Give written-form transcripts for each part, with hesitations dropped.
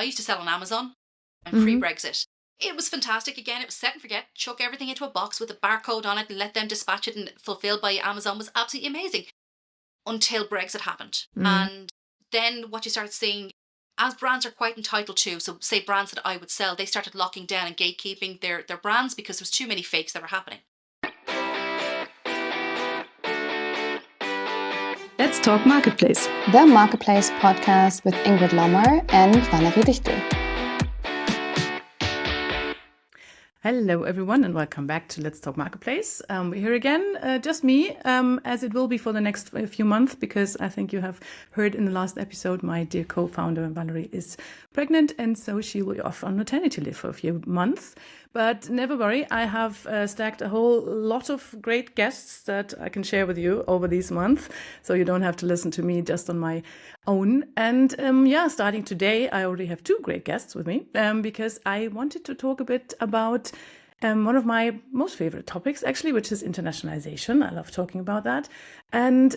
I used to sell on Amazon and Mm-hmm. pre-Brexit. It was fantastic. Again, it was set and forget. Chuck everything into a box with a barcode on it and let them dispatch it and fulfilled by Amazon was absolutely amazing until Brexit happened. Mm. And then what you started seeing, as brands are quite entitled to, so say brands that I would sell, they started locking down and gatekeeping their brands because there was too many fakes that were happening. Let's talk marketplace. The Marketplace podcast with Ingrid Lommer and Valerie Dichtel. Hello, everyone, and welcome back to Let's Talk Marketplace. We're here again, just me, as it will be for the next few months, because I think you have heard in the last episode, my dear co-founder, Valerie, is pregnant, and so she will be off on maternity leave for a few months. But never worry, I have stacked a whole lot of great guests that I can share with you over these months, so you don't have to listen to me just on my own. And starting today, I already have two great guests with me, because I wanted to talk a bit about one of my most favorite topics, actually, which is internationalization. I love talking about that. And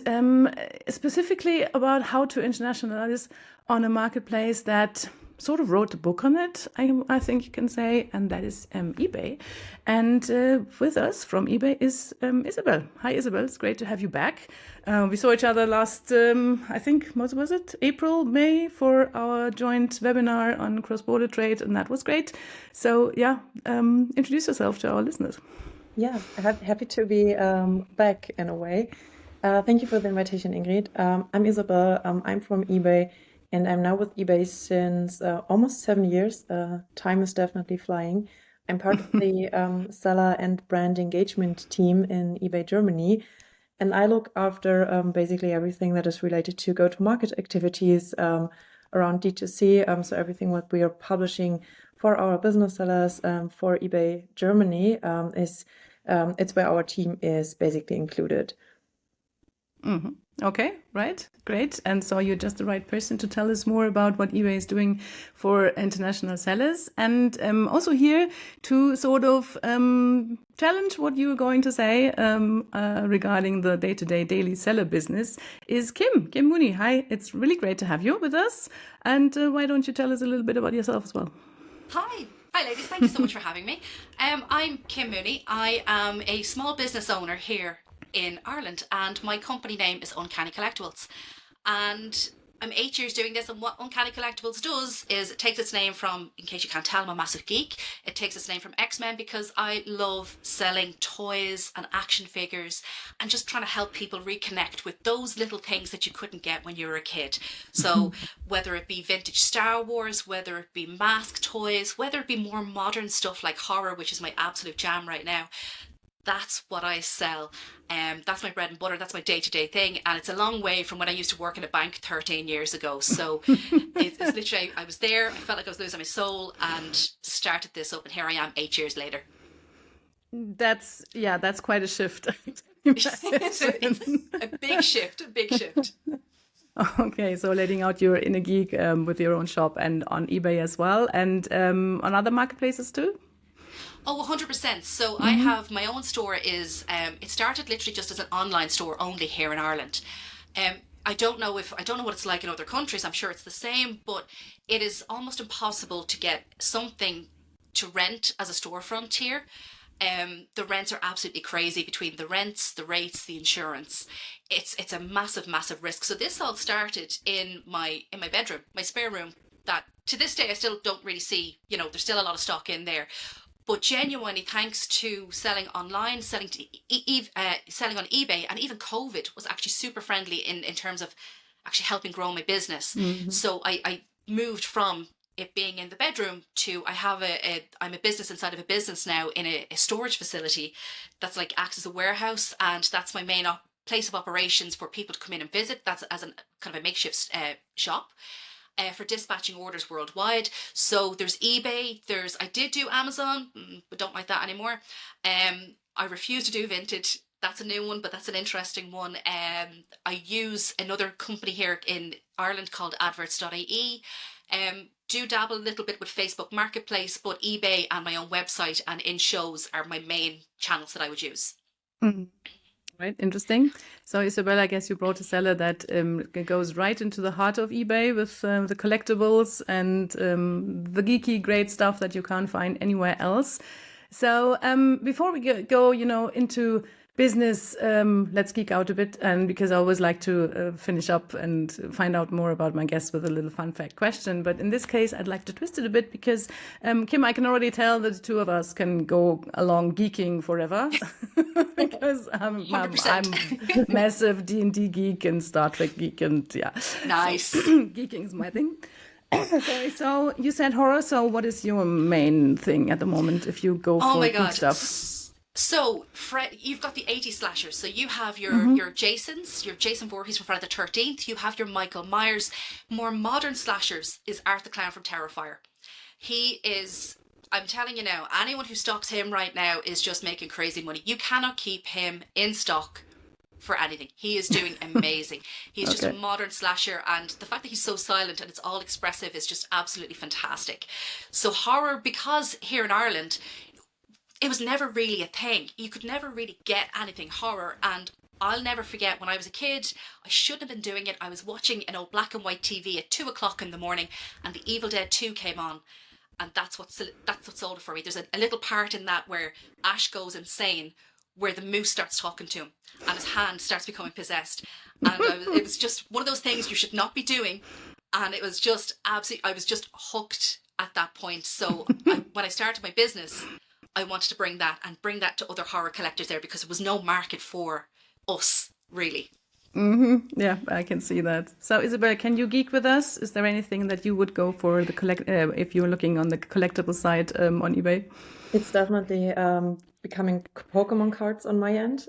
specifically about how to internationalize on a marketplace that sort of wrote a book on it, I think you can say, and that is eBay. And with us from eBay is Isabel. Hi, Isabel. It's great to have you back. We saw each other last, I think, what was it? April, May, for our joint webinar on cross-border trade, and that was great. So, introduce yourself to our listeners. Yeah, happy to be back in a way. Thank you for the invitation, Ingrid. I'm Isabel. I'm from eBay. And I'm now with eBay since almost 7 years. Time is definitely flying. I'm part of the seller and brand engagement team in eBay Germany. And I look after basically everything that is related to go-to-market activities around D2C. So everything what we are publishing for our business sellers for eBay Germany it's where our team is basically included. Mm-hmm. Okay, right, great. And so you're just the right person to tell us more about what eBay is doing for international sellers. And also here to sort of challenge what you were going to say regarding the day-to-day daily seller business is Kim Mooney. Hi, it's really great to have you with us. And why don't you tell us a little bit about yourself as well? Hi, ladies. Thank you so much for having me. I'm Kim Mooney. I am a small business owner here in Ireland, and my company name is Uncanny Collectibles, and I'm 8 years doing this. And what Uncanny Collectibles does is it takes its name from, in case you can't tell, I'm a massive geek, it takes its name from X-Men, because I love selling toys and action figures and just trying to help people reconnect with those little things that you couldn't get when you were a kid. So whether it be vintage Star Wars, whether it be mask toys, whether it be more modern stuff like horror, which is my absolute jam right now, that's what I sell. That's my bread and butter. That's my day-to-day thing. And it's a long way from when I used to work in a bank 13 years ago. So it's literally, I was there, I felt like I was losing my soul and started this up. And here I am 8 years later. That's quite a shift. It's a big shift, Okay, so letting out your inner geek with your own shop and on eBay as well, and on other marketplaces too? Oh, 100%. So I have my own store. It started literally just as an online store only here in Ireland. I don't know what it's like in other countries. I'm sure it's the same, but it is almost impossible to get something to rent as a storefront here. The rents are absolutely crazy between the rents, the rates, the insurance. It's a massive, massive risk. So this all started in my bedroom, my spare room, that to this day I still don't really see, there's still a lot of stock in there. But genuinely, thanks to selling online, selling on eBay, and even COVID was actually super friendly in terms of actually helping grow my business. Mm-hmm. So I moved from it being in the bedroom to I'm a business inside of a business now in a storage facility that's like acts as a warehouse, and that's my main place of operations for people to come in and visit. That's as a kind of a makeshift shop. For dispatching orders worldwide. So there's eBay, I did do Amazon, but don't like that anymore. I refuse to do vintage. That's a new one, but that's an interesting one. I use another company here in Ireland called adverts.ie. Do dabble a little bit with Facebook Marketplace, but eBay and my own website and in shows are my main channels that I would use. Mm. Right, interesting. So, Isabel, I guess you brought a seller that goes right into the heart of eBay with the collectibles and the geeky, great stuff that you can't find anywhere else. So, before we go, into business, let's geek out a bit, and because I always like to finish up and find out more about my guests with a little fun fact question. But in this case, I'd like to twist it a bit because, Kim, I can already tell that the two of us can go along geeking forever because I'm 100%. massive D&D geek and Star Trek geek, and yeah, Nice. so, geeking is my thing. Sorry, so you said horror. So what is your main thing at the moment if you go Oh for my geek God. stuff? So, Fred, you've got the 80s slashers. So you have your Jasons, your Jason Voorhees from Friday the 13th. You have your Michael Myers. More modern slashers is Art the Clown from Terrifier. He is, I'm telling you now, anyone who stocks him right now is just making crazy money. You cannot keep him in stock for anything. He is doing amazing. He's just a modern slasher, and the fact that he's so silent and it's all expressive is just absolutely fantastic. So horror, because here in Ireland, it was never really a thing. You could never really get anything horror, and I'll never forget when I was a kid, I shouldn't have been doing it. I was watching an old black and white TV at 2 o'clock in the morning, and The Evil Dead 2 came on, and that's what sold it for me. There's a little part in that where Ash goes insane, where the moose starts talking to him, and his hand starts becoming possessed, and it was just one of those things you should not be doing, and it was just absolutely, I was just hooked at that point. So when I started my business, I wanted to bring that to other horror collectors there, because there was no market for us, really. Yeah, I can see that. So, Isabel, can you geek with us? Is there anything that you would go for if you're looking on the collectible side on eBay? It's definitely becoming Pokemon cards on my end.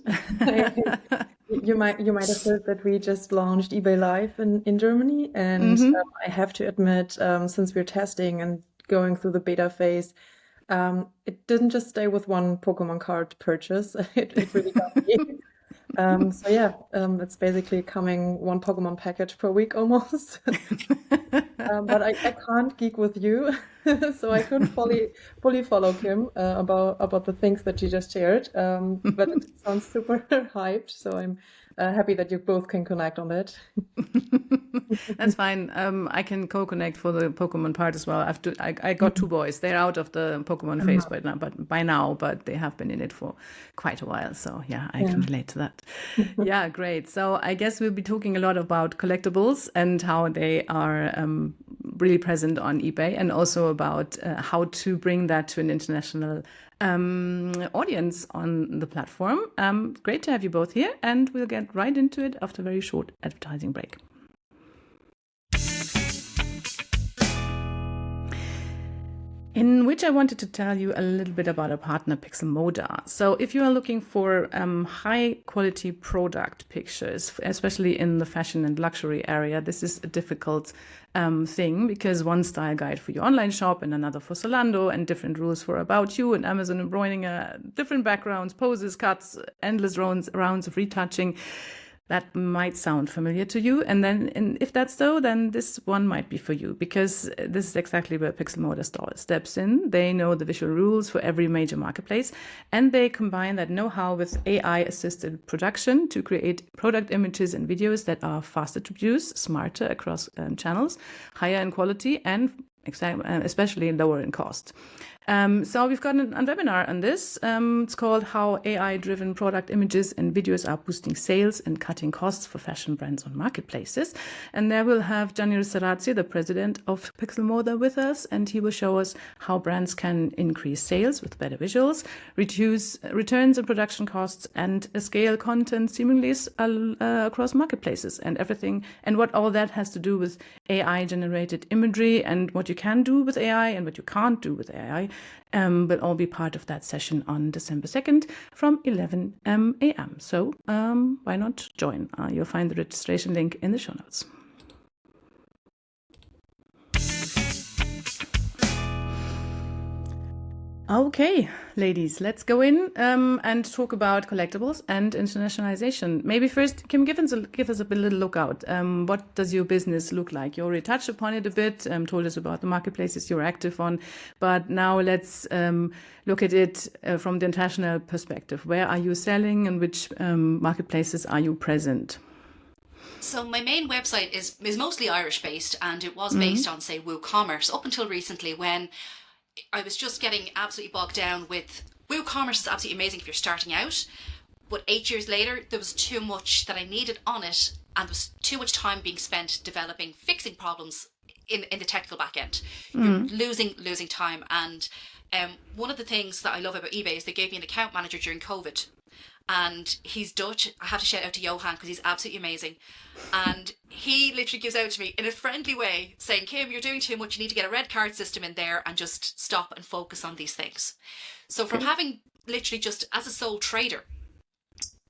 You might have heard that we just launched eBay Live in Germany, and I have to admit, since we're testing and going through the beta phase, it didn't just stay with one Pokemon card purchase. It really got me. So yeah, it's basically coming one Pokemon package per week almost. But I can't geek with you, so I couldn't fully follow Kim about the things that you just shared. But it sounds super hyped, so I'm happy that you both can connect on that. That's fine. I can co-connect for the Pokemon part as well. I got two boys. They're out of the Pokemon phase by now, but they have been in it for quite a while. So yeah, I can relate to that. Yeah, great. So I guess we'll be talking a lot about collectibles and how they are really present on eBay, and also about how to bring that to an international audience on the platform. Great to have you both here, and we'll get right into it after a very short advertising break. In which I wanted to tell you a little bit about our partner Pixelmoda. So if you are looking for high quality product pictures, especially in the fashion and luxury area, this is a difficult thing, because one style guide for your online shop and another for Zalando, and different rules for About You and Amazon embroidering, different backgrounds, poses, cuts, endless rounds of retouching. That might sound familiar to you. And if that's so, then this one might be for you, because this is exactly where Pixelmoda steps in. They know the visual rules for every major marketplace, and they combine that know-how with AI-assisted production to create product images and videos that are faster to produce, smarter across channels, higher in quality, and especially lower in cost. So we've got a webinar on this. It's called How AI-Driven Product Images and Videos Are Boosting Sales and Cutting Costs for Fashion Brands on Marketplaces. And there we'll have Gianni Rissarazzi, the president of Pixelmoda, with us, and he will show us how brands can increase sales with better visuals, reduce returns and production costs, and scale content seemingly across marketplaces and everything, and what all that has to do with AI-generated imagery, and what you can do with AI and what you can't do with AI. Will all be part of that session on December 2nd from 11 a.m. So why not join? You'll find the registration link in the show notes. Okay, ladies, let's go in and talk about collectibles and internationalization. Maybe first, Kim, give us a little look out. What does your business look like? You already touched upon it a bit, told us about the marketplaces you're active on, but now let's look at it from the international perspective. Where are you selling and which marketplaces are you present? So my main website is mostly Irish based, and it was based on, say, WooCommerce up until recently, when I was just getting absolutely bogged down with WooCommerce. Is absolutely amazing if you're starting out, but 8 years later there was too much that I needed on it, and there was too much time being spent developing, fixing problems in the technical back end. You're losing time. And one of the things that I love about eBay is they gave me an account manager during COVID, and he's Dutch. I have to shout out to Johan because he's absolutely amazing. And he literally gives out to me in a friendly way saying, Kim, you're doing too much. You need to get a red card system in there and just stop and focus on these things. So from having literally just as a sole trader,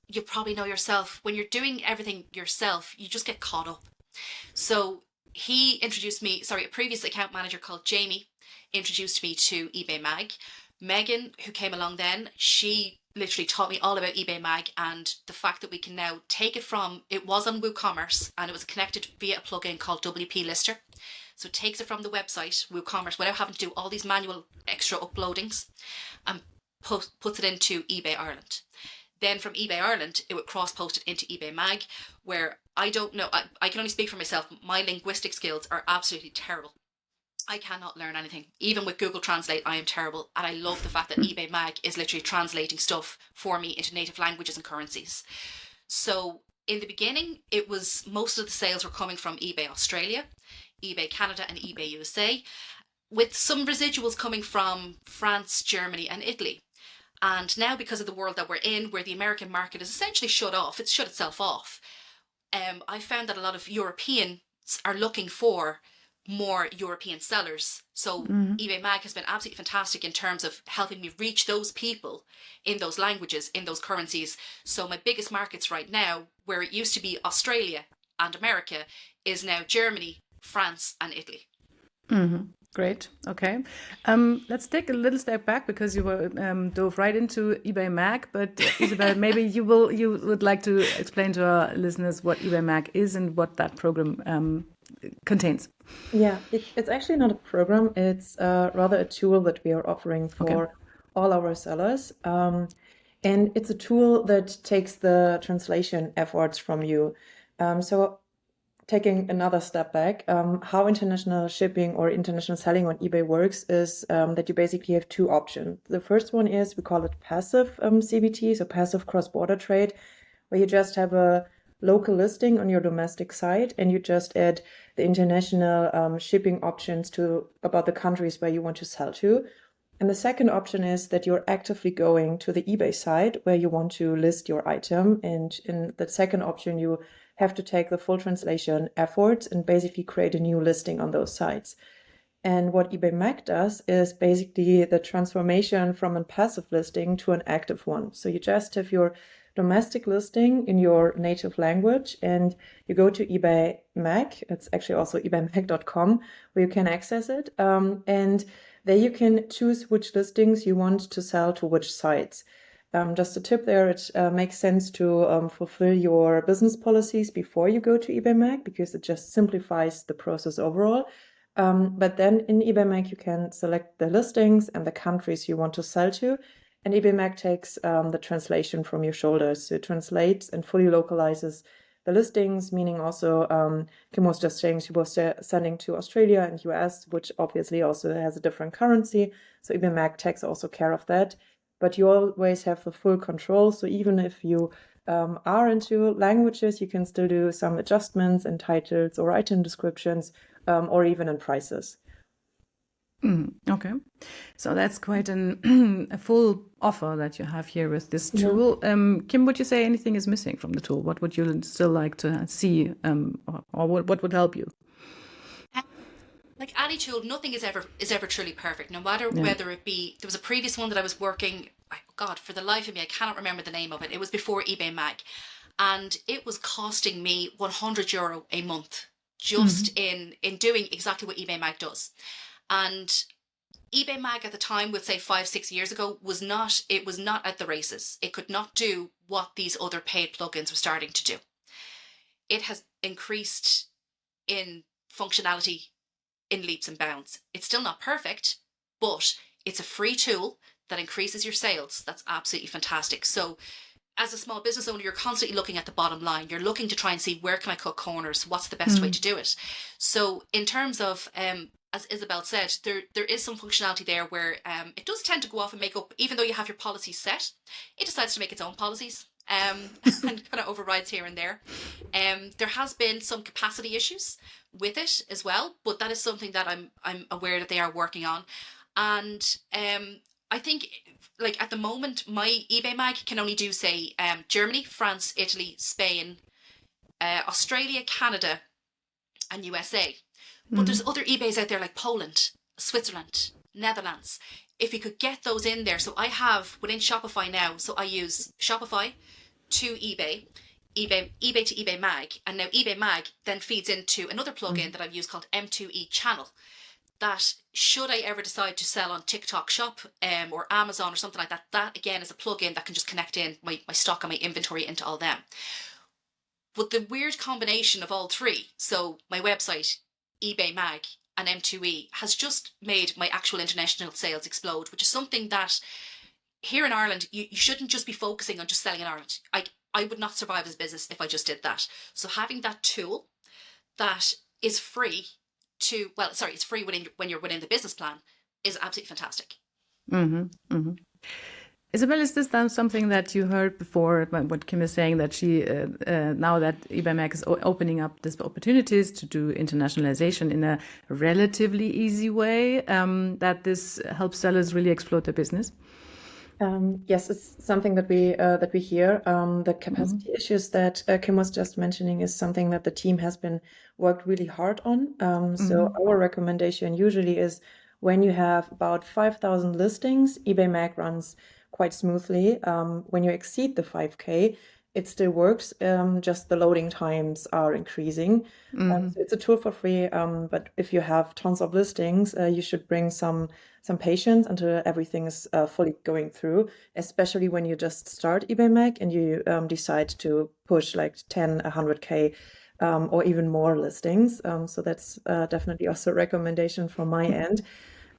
you probably know yourself, when you're doing everything yourself, you just get caught up. So he introduced me, a previous account manager called Jamie introduced me to eBay Mag. Megan, who came along then, she literally taught me all about eBay Mag, and the fact that we can now take it from, it was on WooCommerce and it was connected via a plugin called WP Lister. So it takes it from the website, WooCommerce, without having to do all these manual extra uploadings, and puts it into eBay Ireland. Then from eBay Ireland, it would cross-post it into eBay Mag, where I don't know, I can only speak for myself, my linguistic skills are absolutely terrible. I cannot learn anything. Even with Google Translate, I am terrible. And I love the fact that eBay Mag is literally translating stuff for me into native languages and currencies. So in the beginning, it was most of the sales were coming from eBay Australia, eBay Canada and eBay USA, with some residuals coming from France, Germany and Italy. And now, because of the world that we're in, where the American market is essentially shut off, it's shut itself off, I found that a lot of Europeans are looking for more European sellers. So eBay Mag has been absolutely fantastic in terms of helping me reach those people in those languages, in those currencies. So my biggest markets right now, where it used to be Australia and America, is now Germany, France and Italy. Great. Okay. Let's take a little step back, because you were dove right into eBay Mag. But Isabel, maybe you would like to explain to our listeners what eBay Mag is and what that program contains. Yeah, it's actually not a program. It's rather a tool that we are offering for all our sellers. And it's a tool that takes the translation efforts from you. So taking another step back, how international shipping or international selling on eBay works is that you basically have two options. The first one is, we call it passive CBT, so passive cross-border trade, where you just have a local listing on your domestic site and you just add the international shipping options to about the countries where you want to sell to. And the second option is that you're actively going to the eBay site where you want to list your item. And in the second option, you have to take the full translation efforts and basically create a new listing on those sites. And what eBay Mag does is basically the transformation from a passive listing to an active one. So you just have your domestic listing in your native language and you go to eBay Mag. It's actually also ebaymag.com where you can access it. And there you can choose which listings you want to sell to which sites. Just a tip there, it makes sense to fulfill your business policies before you go to eBay Mag, because it just simplifies the process overall. But then in eBay Mag, you can select the listings and the countries you want to sell to. And eBay Mag takes the translation from your shoulders. So it translates and fully localizes the listings, meaning also Kim was just saying she was sending to Australia and US, which obviously also has a different currency. So eBay Mag takes also care of that. But you always have the full control. So even if you are into languages, you can still do some adjustments in titles or item descriptions, or even in prices. Okay, so that's quite a full offer that you have here with this tool. Kim, would you say anything is missing from the tool? What would you still like to see, or what would help you? Like any tool, nothing is ever truly perfect. No matter whether it be, there was a previous one that I was working. God, for the life of me, I cannot remember the name of it. It was before eBay Mag, and it was costing me €100 a month just in doing exactly what eBay Mag does. And eBay Mag at the time, would say 5-6 years ago, was not at the races. It could not do what these other paid plugins were starting to do. It has increased in functionality in leaps and bounds. It's still not perfect, but it's a free tool that increases your sales. That's absolutely fantastic. So as a small business owner, you're constantly looking at the bottom line. You're looking to try and see, where can I cut corners? What's the best way to do it? So in terms of, as Isabel said, there is some functionality there where it does tend to go off and make up, even though you have your policies set, it decides to make its own policies. And kind of overrides here and there. There has been some capacity issues with it as well, but that is something that I'm aware that they are working on. And I think, like, at the moment, my eBay Mag can only do, say, Germany, France, Italy, Spain, Australia, Canada, and USA. But there's other eBays out there like Poland, Switzerland, Netherlands. If you could get those in there. So I have within Shopify now, so I use Shopify to eBay to eBay Mag, and now eBay Mag then feeds into another plugin that I've used called M2E Channel, that should I ever decide to sell on TikTok Shop or Amazon or something like that, that again is a plugin that can just connect in my stock and my inventory into all them. But the weird combination of all three, so my website, eBay Mag, and M2E, has just made my actual international sales explode, which is something that here in Ireland, you shouldn't just be focusing on just selling in Ireland. I would not survive as a business if I just did that. So having that tool that is free it's free when you're within the business plan, is absolutely fantastic. Isabel, is this then something that you heard before, what Kim is saying, that she, now that eBay Mag is opening up these opportunities to do internationalization in a relatively easy way, that this helps sellers really explode their business? Yes, it's something that we hear. The capacity issues that Kim was just mentioning is something that the team has been worked really hard on. So our recommendation usually is, when you have about 5,000 listings, eBay Mag runs quite smoothly. When you exceed the 5K, it still works. Just the loading times are increasing. So it's a tool for free. But if you have tons of listings, you should bring some patience until everything is fully going through, especially when you just start eBay Mag and you decide to push like 10, 100K or even more listings. So that's definitely also a recommendation from my end.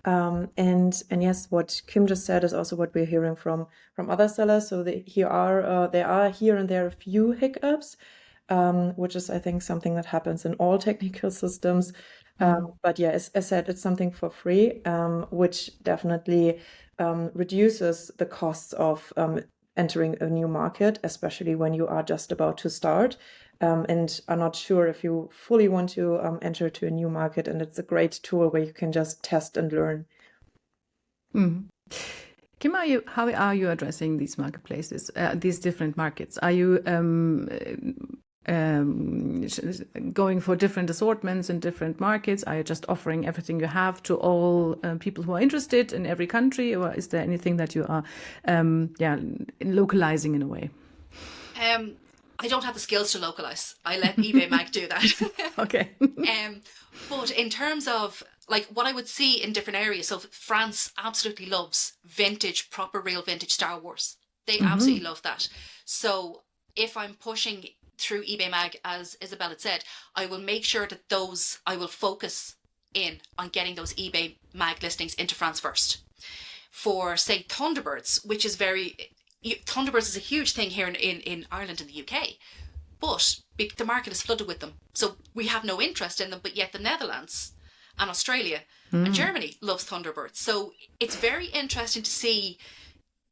And yes, what Kim just said is also what we're hearing from other sellers. So there are here and there a few hiccups, which is, I think, something that happens in all technical systems. But yeah, as I said, it's something for free, which definitely reduces the costs of entering a new market, especially when you are just about to start and are not sure if you fully want to enter to a new market. And it's a great tool where you can just test and learn. Kim, how are you addressing these marketplaces, these different markets? Are you going for different assortments in different markets? Are you just offering everything you have to all people who are interested in every country, or is there anything that you are localizing in a way? I don't have the skills to localize. I let eBay Mag do that. Okay. But in terms of like what I would see in different areas, so France absolutely loves vintage, proper real vintage Star Wars. They absolutely love that. So if I'm pushing through eBay Mag, as Isabel had said, I will make sure that I will focus in on getting those eBay Mag listings into France first. For, say, Thunderbirds, which is Thunderbirds is a huge thing here in Ireland and the UK, but the market is flooded with them. So we have no interest in them, but yet the Netherlands and Australia and Germany loves Thunderbirds. So it's very interesting to see,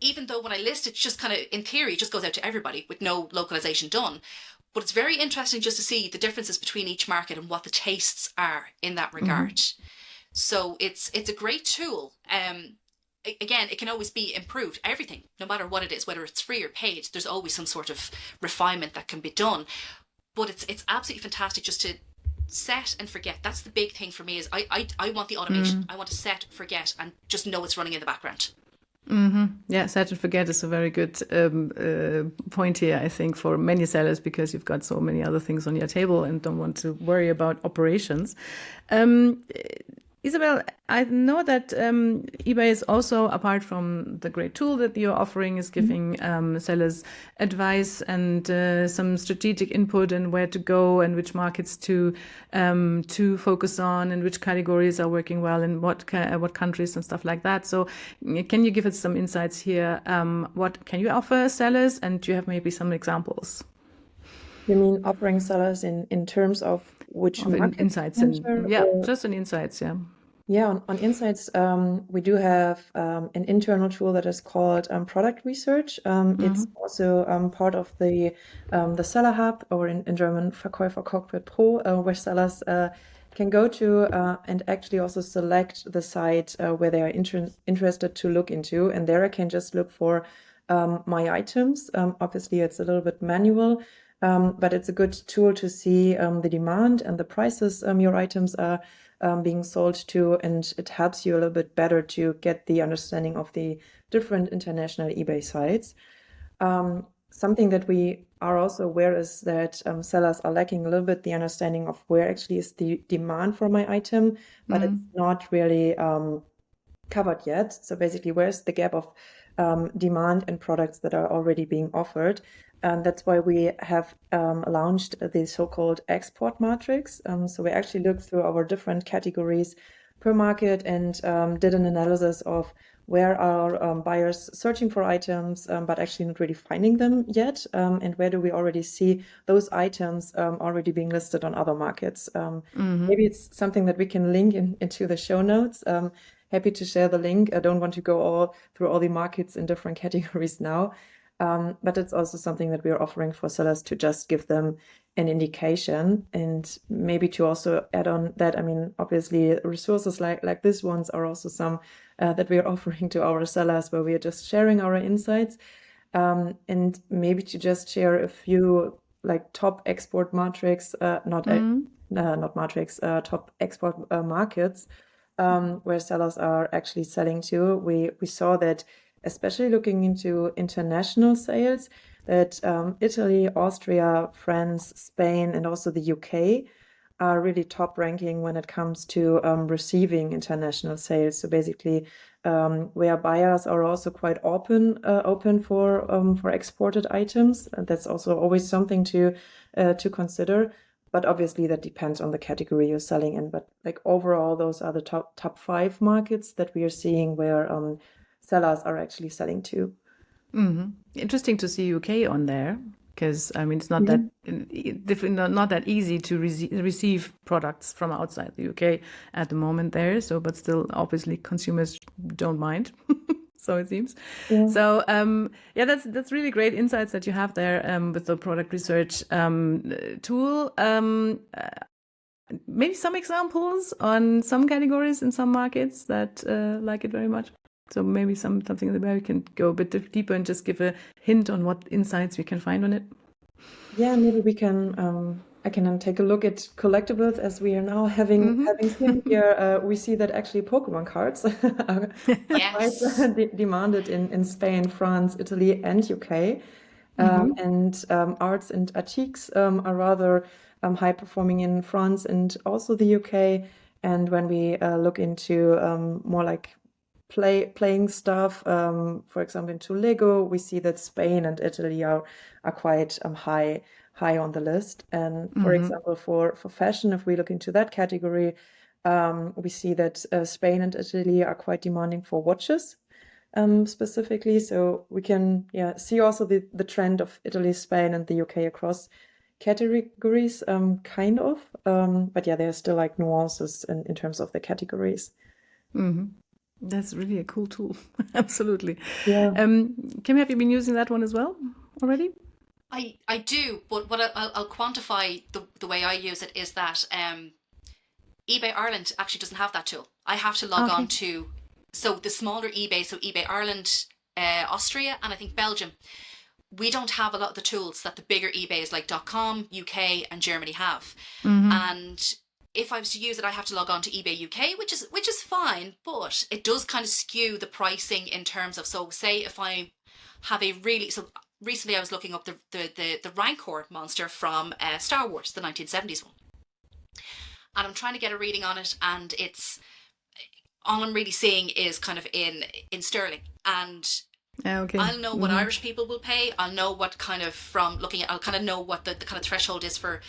even though when I list it, just kind of, in theory, it just goes out to everybody with no localization done. But it's very interesting just to see the differences between each market and what the tastes are in that regard. So it's a great tool. Again, it can always be improved. Everything, no matter what it is, whether it's free or paid, there's always some sort of refinement that can be done. But it's absolutely fantastic just to set and forget. That's the big thing for me, is I want the automation. I want to set, forget, and just know it's running in the background. Yeah, set and forget is a very good point here, I think, for many sellers, because you've got so many other things on your table and don't want to worry about operations. Isabel, I know that eBay is also, apart from the great tool that you're offering, is giving sellers advice and some strategic input and where to go and which markets to focus on and which categories are working well in what countries and stuff like that. So, can you give us some insights here? What can you offer sellers, and do you have maybe some examples? You mean offering sellers in terms of which market insights to and enter, or- just in insights, yeah. Yeah, on Insights, we do have an internal tool that is called product research. It's also part of the Seller Hub, or in German Verkäufer Cockpit Pro, where sellers can go to and actually also select the site where they are interested to look into. And there I can just look for my items. Obviously, it's a little bit manual, but it's a good tool to see the demand and the prices your items are being sold to, and it helps you a little bit better to get the understanding of the different international eBay sites. Something that we are also aware is that sellers are lacking a little bit the understanding of where actually is the demand for my item, but it's not really covered yet. So basically, where's the gap of demand and products that are already being offered? And that's why we have launched the so-called export matrix. So we actually looked through our different categories per market and did an analysis of where are buyers searching for items, but actually not really finding them yet, and where do we already see those items already being listed on other markets. Maybe it's something that we can link into the show notes. Happy to share the link. I don't want to go through all the markets in different categories now. But it's also something that we are offering for sellers to just give them an indication, and maybe to also add on that, I mean, obviously resources like this ones are also some that we are offering to our sellers, where we are just sharing our insights, and maybe to just share a few like top export matrix, not matrix, top export markets where sellers are actually selling to. We saw that, especially looking into international sales, that Italy, Austria, France, Spain, and also the UK are really top ranking when it comes to receiving international sales. So basically, where buyers are also quite open for exported items. And that's also always something to consider. But obviously, that depends on the category you're selling in. But like overall, those are the top 5 markets that we are seeing where sellers are actually selling to. Interesting to see UK on there, because I mean it's not that not that easy to receive products from outside the UK at the moment there. So, but still, obviously, consumers don't mind. So it seems. Yeah. So that's really great insights that you have there with the product research tool. Maybe some examples on some categories in some markets that like it very much. So maybe something where we can go a bit deeper and just give a hint on what insights we can find on it. Yeah, maybe we can. I can take a look at collectibles, as we are now having seen here. We see that actually Pokemon cards are Yes. quite demanded in Spain, France, Italy, and UK. And arts and antiques are rather high performing in France and also the UK. And when we look into more like playing stuff, for example, into Lego, we see that Spain and Italy are quite high on the list. And for example, for fashion, if we look into that category, we see that Spain and Italy are quite demanding for watches, specifically. So we can see also the trend of Italy, Spain, and the UK across categories, kind of. But yeah, there's still like nuances in terms of the categories. That's really a cool tool. Absolutely. Yeah. Kim, have you been using that one as well already? I do, but what I'll quantify the way I use it is that eBay Ireland actually doesn't have that tool. I have to log on to, so the smaller eBay, so eBay Ireland, Austria, and I think Belgium, we don't have a lot of the tools that the bigger eBays like .com, UK, and Germany have. And if I was to use it, I have to log on to eBay UK, which is fine, but it does kind of skew the pricing in terms of, so say if I have recently I was looking up the Rancor monster from Star Wars, the 1970s one. And I'm trying to get a reading on it, and it's all I'm really seeing is kind of in sterling. And Okay. I'll know what Irish people will pay. I'll know what kind of, from looking at, I'll kind of know what the kind of threshold is for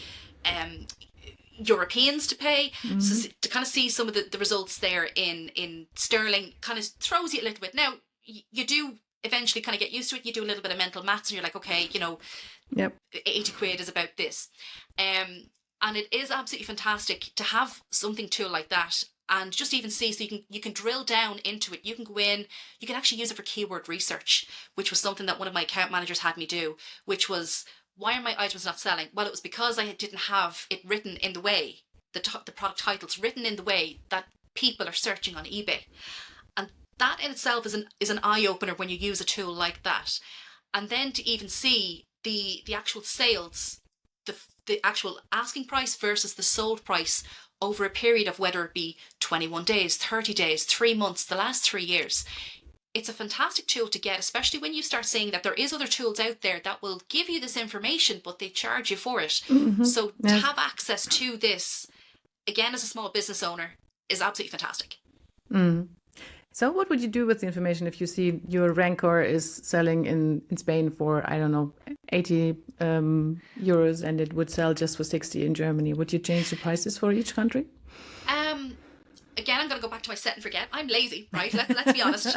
Europeans to pay. So to kind of see some of the results there in sterling kind of throws you a little bit. Now, you do eventually kind of get used to it. You do a little bit of mental maths and you're like, okay, you know, Yep. 80 quid is about this. And it is absolutely fantastic to have something tool like that and just even see, so you can drill down into it. You can go in, you can actually use it for keyword research, which was something that one of my account managers had me do, which was, why are my items not selling? Well, it was because I didn't have it written in the way, the product titles written in the way that people are searching on eBay. And that in itself is an eye-opener when you use a tool like that. And then to even see the actual sales, the actual asking price versus the sold price over a period of whether it be 21 days, 30 days, 3 months, the last 3 years. It's a fantastic tool to get, especially when you start seeing that there is other tools out there that will give you this information, but they charge you for it. So to have access to this, again, as a small business owner, is absolutely fantastic. So what would you do with the information if you see your Rancor is selling in Spain for, I don't know, 80 euros and it would sell just for 60 in Germany? Would you change the prices for each country? Again, I'm going to go back to my set and forget. I'm lazy, right? Let's be honest.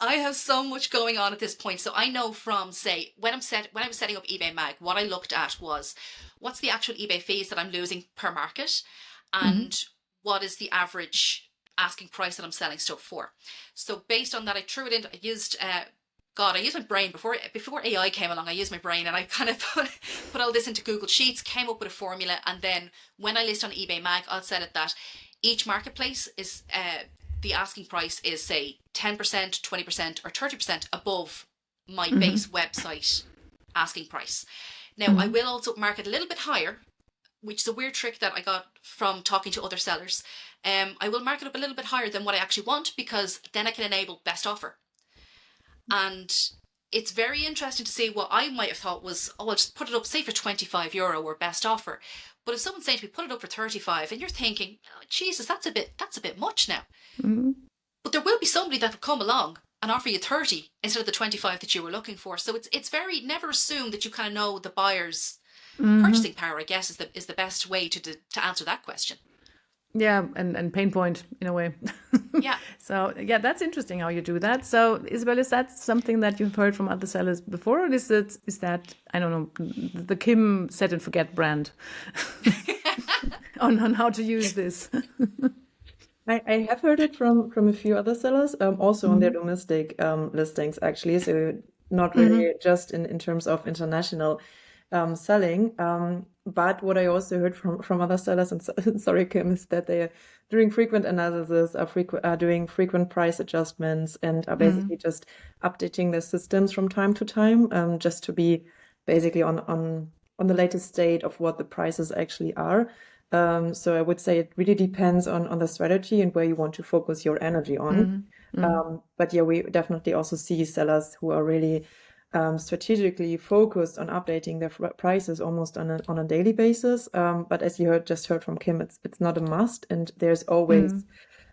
I have so much going on at this point. So I know from, say, when I was setting up eBay Mag, what I looked at was, what's the actual eBay fees that I'm losing per market, and what is the average asking price that I'm selling stuff for. So based on that, I threw it in. I used I used my brain before AI came along. I used my brain and I kind of put all this into Google Sheets, came up with a formula, and then when I list on eBay Mag, I'll set it that each marketplace is the asking price is, say, 10%, 20%, or 30% above my base website asking price. Now, I will also mark it a little bit higher, which is a weird trick that I got from talking to other sellers. I will mark it up a little bit higher than what I actually want, because then I can enable best offer. And it's very interesting to see what I might have thought was, oh, I'll just put it up, say, for €25 or best offer. But if someone's saying to me, put it up for 35, and you're thinking, oh, Jesus, that's a bit much now. But there will be somebody that will come along and offer you 30 instead of the 25 that you were looking for. So it's very, never assume that you kind of know the buyer's purchasing power, I guess, is the best way to answer that question. Yeah, and pain point in a way. Yeah. So yeah, that's interesting how you do that. So Isabel, is that something that you've heard from other sellers before, or is that I don't know, the Kim set and forget brand on how to use this? I have heard it from a few other sellers, also on their domestic listings, actually. So not really just in terms of international selling. But what I also heard from other sellers, and sorry, Kim, is that they are doing frequent analysis, are doing frequent price adjustments, and are basically just updating their systems from time to time, just to be basically on the latest state of what the prices actually are. So I would say it really depends on the strategy and where you want to focus your energy on. But yeah, we definitely also see sellers who are really strategically focused on updating their prices almost on a daily basis. But as you just heard from Kim, it's not a must, and there's always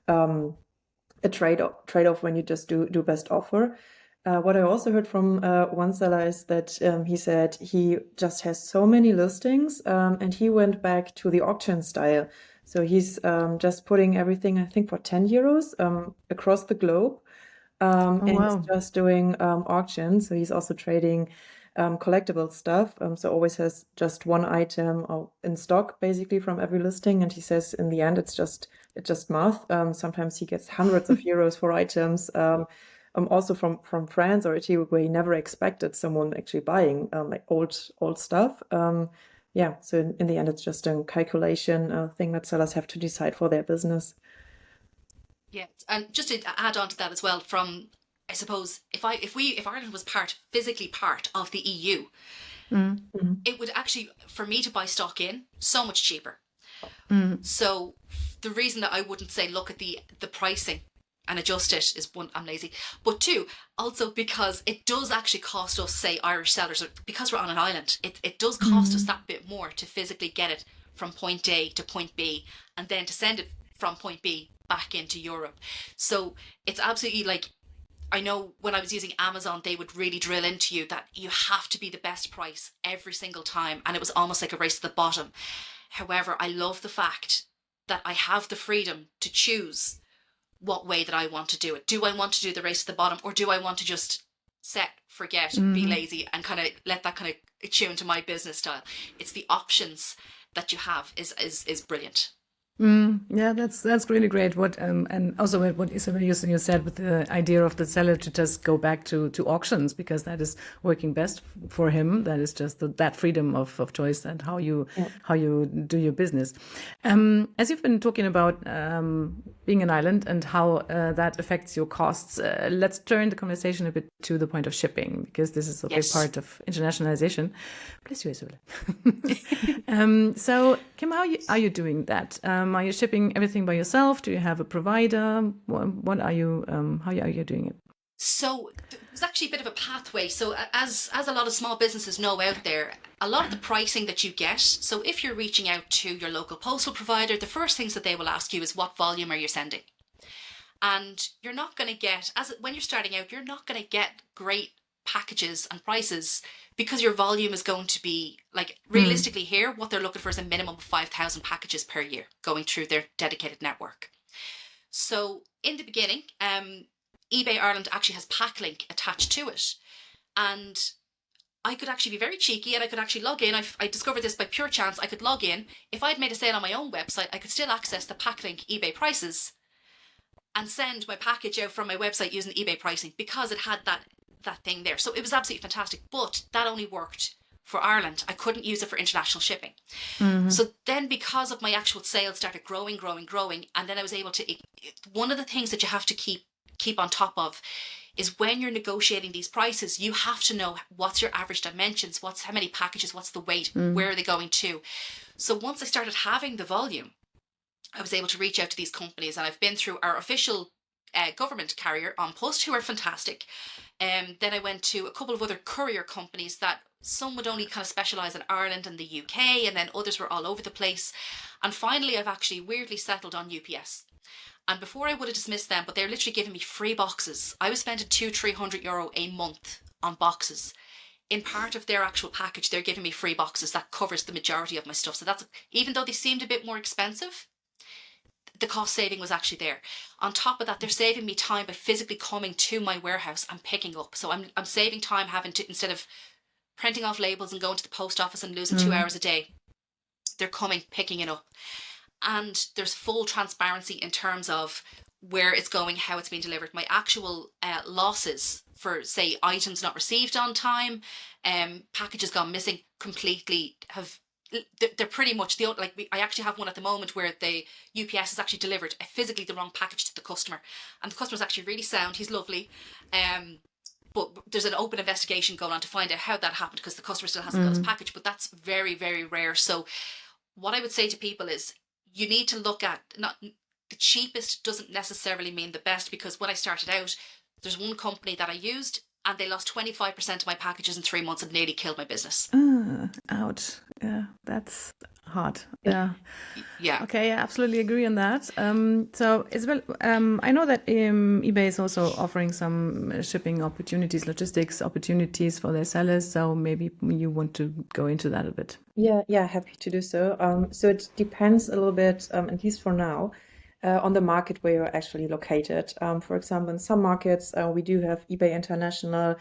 a trade-off when you just do best offer. What I also heard from one seller is that he said he just has so many listings, and he went back to the auction style. So he's just putting everything, I think, for €10 across the globe. And he's just doing auctions. So he's also trading collectible stuff. So always has just one item in stock, basically, from every listing. And he says in the end, it's just math. Sometimes he gets hundreds of euros for items. Also from France or Italy, where he never expected someone actually buying like old stuff. Yeah. So in the end, it's just a calculation thing that sellers have to decide for their business. Yeah, and just to add on to that as well, from, I suppose, if Ireland was physically part of the EU, it would actually, for me to buy stock in, so much cheaper. So the reason that I wouldn't say look at the pricing and adjust it is, one, I'm lazy, but two, also because it does actually cost us, say, Irish sellers, because we're on an island, it does cost us that bit more to physically get it from point A to point B, and then to send it from point B back into Europe. So it's absolutely like, I know when I was using Amazon, they would really drill into you that you have to be the best price every single time. And it was almost like a race to the bottom. However, I love the fact that I have the freedom to choose what way that I want to do it. Do I want to do the race to the bottom, or do I want to just set, forget, be lazy, and kind of let that kind of tune to my business style? It's the options that you have is brilliant. Yeah, that's really great. What and also what Isabel you said with the idea of the seller to just go back to auctions, because that is working best for him. That is just that freedom of choice and how you do your business. As you've been talking about being an island and how that affects your costs, let's turn the conversation a bit to the point of shipping, because this is a big part of internationalization. Bless you, Isabel. So, Kim, how are you doing that? Are you shipping everything by yourself? Do you have a provider? What are you? How are you doing it? So there's actually a bit of a pathway. So as a lot of small businesses know out there, a lot of the pricing that you get. So if you're reaching out to your local postal provider, the first things that they will ask you is what volume are you sending? And you're not going to get, when you're starting out, you're not going to get great packages and prices, because your volume is going to be like, realistically here, what they're looking for is a minimum of 5,000 packages per year going through their dedicated network. So in the beginning, eBay Ireland actually has Packlink attached to it. And I could actually be very cheeky and I could actually log in. I discovered this by pure chance. I could log in. If I'd made a sale on my own website, I could still access the Packlink eBay prices and send my package out from my website using eBay pricing, because it had that thing there. So it was absolutely fantastic, but that only worked for Ireland. I couldn't use it for international shipping. So then, because of my actual sales started growing, and then I was able to, one of the things that you have to keep on top of is when you're negotiating these prices, you have to know what's your average dimensions, how many packages, what's the weight, where are they going to. So once I started having the volume, I was able to reach out to these companies, and I've been through our official government carrier On Post, who are fantastic. Then I went to a couple of other courier companies that some would only kind of specialise in Ireland and the UK, and then others were all over the place. And finally, I've actually weirdly settled on UPS. And before I would have dismissed them, but they're literally giving me free boxes. I was spending €200-300 a month on boxes. In part of their actual package, they're giving me free boxes that covers the majority of my stuff. So that's, even though they seemed a bit more expensive, the cost saving was actually there. On top of that, they're saving me time by physically coming to my warehouse and picking up. So I'm saving time having to, instead of printing off labels and going to the post office and losing 2 hours a day, they're coming, picking it up. And there's full transparency in terms of where it's going, how it's being delivered. My actual losses for, say, items not received on time, packages gone missing, completely have, they're pretty much the, like, I actually have one at the moment where the UPS has actually delivered physically the wrong package to the customer, and the customer's actually really sound, he's lovely, but there's an open investigation going on to find out how that happened, because the customer still hasn't got his package. But that's very, very rare. So what I would say to people is, you need to look at, not the cheapest doesn't necessarily mean the best, because when I started out, there's one company that I used and they lost 25% of my packages in 3 months and nearly killed my business. Ouch. Yeah, that's hard. Yeah. Yeah. Okay, I absolutely agree on that. So, Isabel, I know that eBay is also offering some shipping opportunities, logistics opportunities for their sellers. So maybe you want to go into that a bit. Yeah, happy to do so. So it depends a little bit, at least for now, on the market where you're actually located. For example, in some markets, we do have eBay International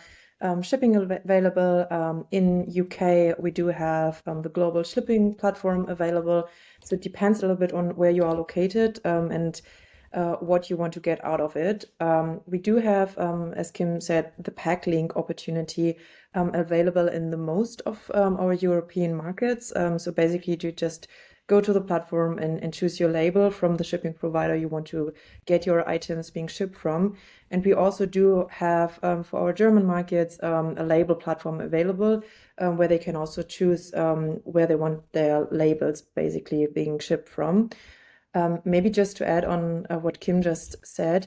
shipping available. In UK, we do have the global shipping platform available. So it depends a little bit on where you are located and what you want to get out of it. We do have, as Kim said, the Packlink opportunity available in the most of our European markets. So basically, you just go to the platform and choose your label from the shipping provider you want to get your items being shipped from. And we also do have, for our German markets, a label platform available where they can also choose where they want their labels basically being shipped from. Maybe just to add on what Kim just said,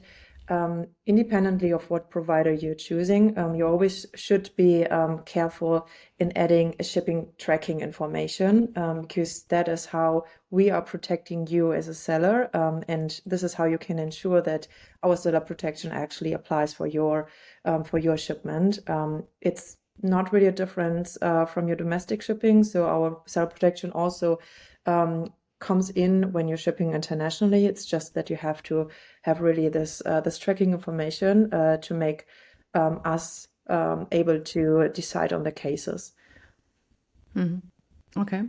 independently of what provider you're choosing, you always should be careful in adding a shipping tracking information, because that is how we are protecting you as a seller, and this is how you can ensure that our seller protection actually applies for your shipment. It's not really a difference from your domestic shipping, so our seller protection also comes in when you're shipping internationally. It's just that you have to have really this tracking information to make us able to decide on the cases. Okay.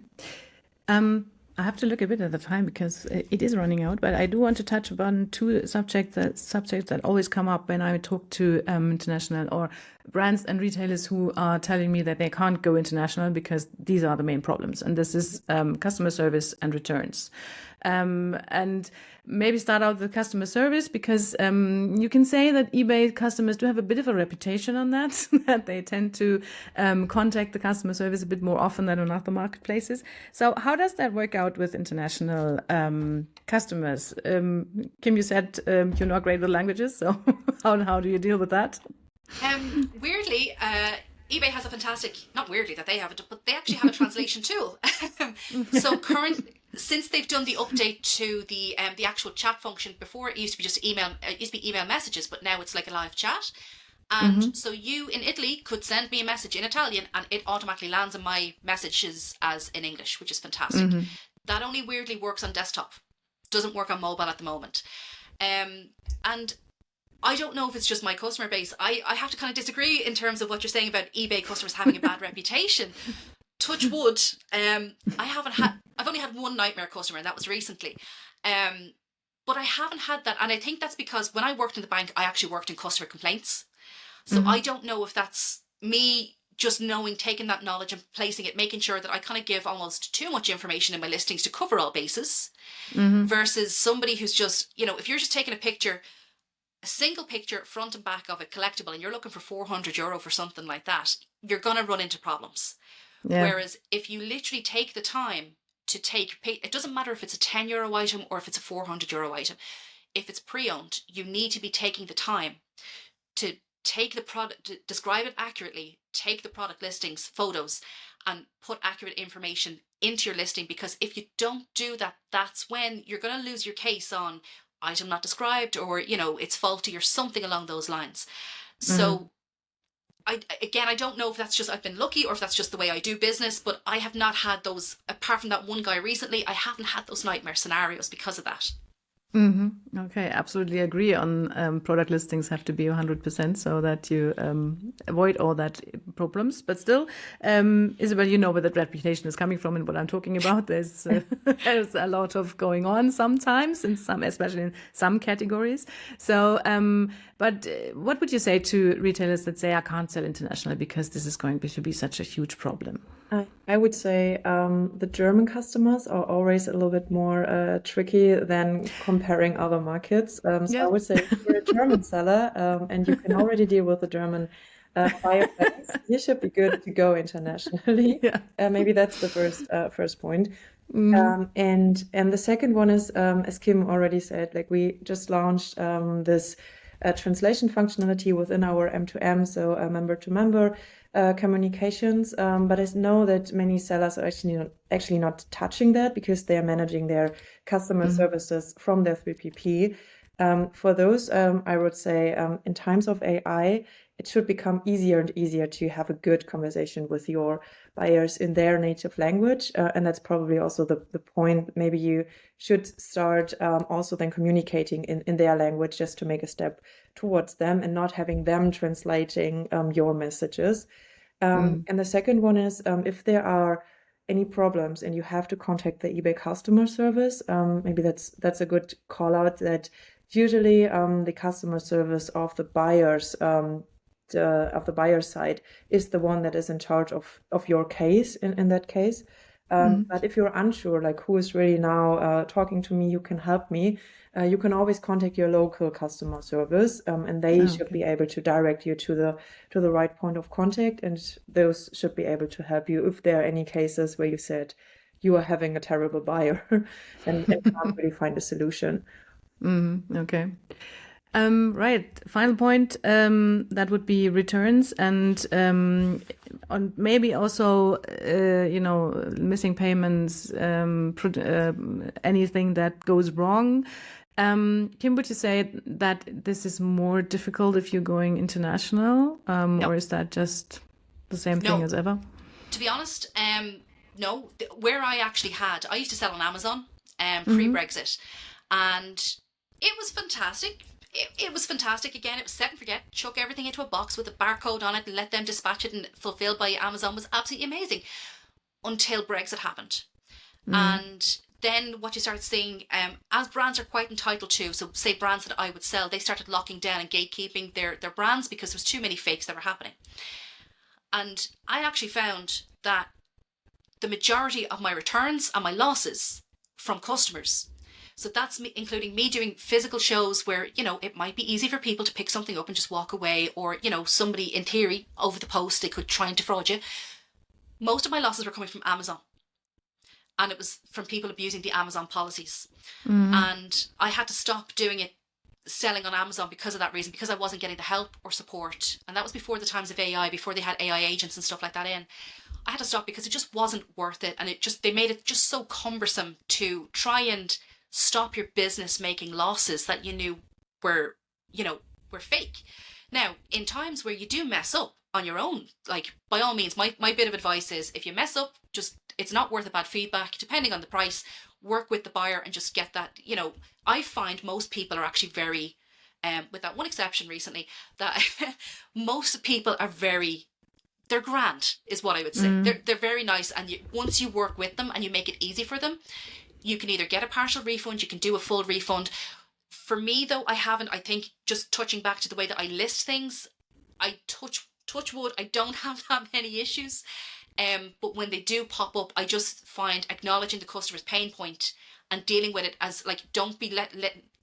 I have to look a bit at the time because it is running out, but I do want to touch upon two subjects that always come up when I talk to international or brands and retailers who are telling me that they can't go international because these are the main problems. And this is customer service and returns. And maybe start out with customer service because you can say that eBay customers do have a bit of a reputation on that, that they tend to contact the customer service a bit more often than on other marketplaces. So how does that work out with international customers? Kim, you said you're not great with languages, so how do you deal with that? Weirdly, eBay has a fantastic, not weirdly that they have it, but they actually have a translation tool. So since they've done the update to the actual chat function, before it used to be just email messages, but now it's like a live chat. And so you in Italy could send me a message in Italian and it automatically lands in my messages as in English, which is fantastic. That only weirdly works on desktop. Doesn't work on mobile at the moment. And I don't know if it's just my customer base. I have to kind of disagree in terms of what you're saying about eBay customers having a bad reputation. Touch wood. I've only had one nightmare customer, and that was recently. But I haven't had that, and I think that's because when I worked in the bank, I actually worked in customer complaints. So I don't know if that's me just knowing, taking that knowledge and placing it, making sure that I kind of give almost too much information in my listings to cover all bases, versus somebody who's just, if you're just taking a picture, a single picture front and back of a collectible, and you're looking for €400 for something like that, you're going to run into problems. Yeah. Whereas if you literally take the time to it doesn't matter if it's a €10 item or if it's a €400 item. If it's pre-owned, you need to be taking the time to take the product, to describe it accurately, take the product listings, photos, and put accurate information into your listing. Because if you don't do that, that's when you're going to lose your case on item not described, or it's faulty or something along those lines. So I don't know if that's just I've been lucky or if that's just the way I do business, but I have not had those, apart from that one guy recently, I haven't had those nightmare scenarios because of that. Okay, absolutely agree on product listings have to be 100% so that you avoid all that problems. But still, Isabel, you know where that reputation is coming from and what I'm talking about. There's a lot of going on sometimes especially in some categories. So, but what would you say to retailers that say I can't sell internationally because this is going to be such a huge problem? I would say the German customers are always a little bit more tricky than comparing other markets. So I would say if you're a German seller and you can already deal with the German buyer base, you should be good to go internationally. Maybe that's the first point. And the second one is, as Kim already said, like we just launched this translation functionality within our M2M, so member to member communications, but I know that many sellers are actually not touching that because they are managing their customer services from their 3PP. For those, I would say in times of AI, it should become easier and easier to have a good conversation with your buyers in their native language. And that's probably also the point. Maybe you should start also then communicating in their language just to make a step towards them and not having them translating your messages. And the second one is if there are any problems and you have to contact the eBay customer service, maybe that's a good call out that usually the customer service of the buyers side is the one that is in charge of your case in that case. But if you're unsure, like who is really now talking to me, who can help me, you can always contact your local customer service, and they should be able to direct you to the right point of contact, and those should be able to help you if there are any cases where you said you are having a terrible buyer and can't really find a solution. Okay. Right. Final point, that would be returns and maybe also, missing payments, anything that goes wrong. Kim, would you say that this is more difficult if you're going international, or is that just the same thing as ever? To be honest, no. Where I used to sell on Amazon pre-Brexit, and it was fantastic. It was fantastic. Again, it was set and forget. Chuck everything into a box with a barcode on it and let them dispatch it and fulfilled by Amazon was absolutely amazing until Brexit happened. And then what you started seeing, as brands are quite entitled to, so say brands that I would sell, they started locking down and gatekeeping their brands because there was too many fakes that were happening. And I actually found that the majority of my returns and my losses from customers. So that's me, including me doing physical shows where, it might be easy for people to pick something up and just walk away, or, somebody in theory over the post, they could try and defraud you. Most of my losses were coming from Amazon. And it was from people abusing the Amazon policies. And I had to stop doing it, selling on Amazon because of that reason, because I wasn't getting the help or support. And that was before the times of AI, before they had AI agents and stuff like that in. I had to stop because it just wasn't worth it. And they made it just so cumbersome to try and stop your business making losses that you knew were fake. Now, in times where you do mess up on your own, like by all means, my bit of advice is if you mess up, it's not worth a bad feedback, depending on the price, work with the buyer and just get that, I find most people are actually very, with that one exception recently, that most people are they're grand is what I would say. They're very nice. And once you work with them and you make it easy for them, you can either get a partial refund, you can do a full refund. For me, though, I think just touching back to the way that I list things, I touch wood, I don't have that many issues. But when they do pop up, I just find acknowledging the customer's pain point and dealing with it as don't be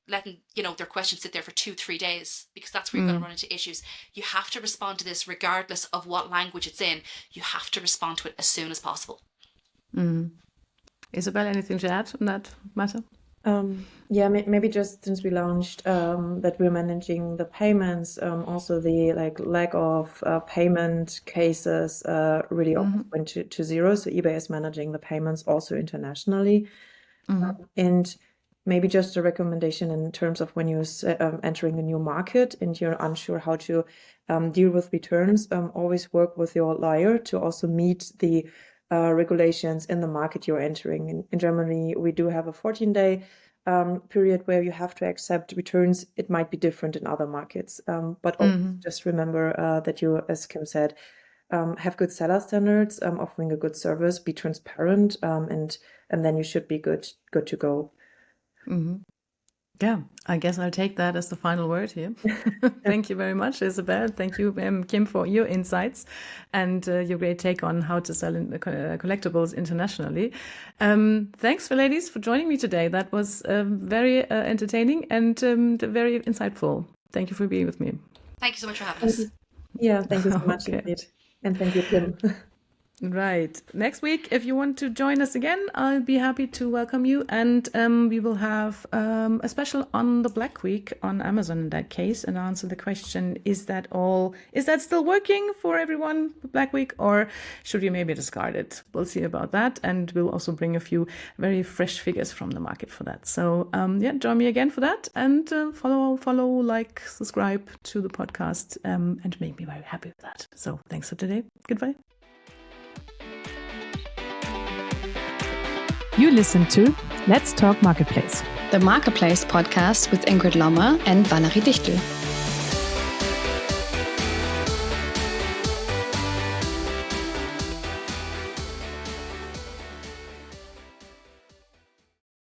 letting their questions sit there for 2-3 days, because that's where you're going to run into issues. You have to respond to this regardless of what language it's in. You have to respond to it as soon as possible. Isabel, anything to add on that matter? Maybe just since we launched that we're managing the payments, also the lack of payment cases really almost went to zero. So eBay is managing the payments also internationally. And maybe just a recommendation in terms of when you're entering a new market and you're unsure how to deal with returns, always work with your lawyer to also meet the regulations in the market you're entering. In Germany, we do have a 14-day period where you have to accept returns. It might be different in other markets, but just remember that you, as Kim said, have good seller standards, offering a good service, be transparent, and then you should be good to go. Yeah, I guess I'll take that as the final word here. Thank you very much, Isabel. Thank you, Kim, for your insights and your great take on how to sell collectibles internationally. Thanks, ladies, for joining me today. That was very entertaining and very insightful. Thank you for being with me. Thank you so much for having us. Yeah, thank you so much indeed. And thank you, Kim. Right. Next week, if you want to join us again, I'll be happy to welcome you. And we will have a special on the Black Week on Amazon in that case, and answer the question, is that still working for everyone, the Black Week, or should we maybe discard it? We'll see about that. And we'll also bring a few very fresh figures from the market for that. So join me again for that, and follow, like, subscribe to the podcast, and make me very happy with that. So thanks for today. Goodbye. You listen to Let's Talk Marketplace, the Marketplace podcast with Ingrid Lommer and Valerie Dichtel.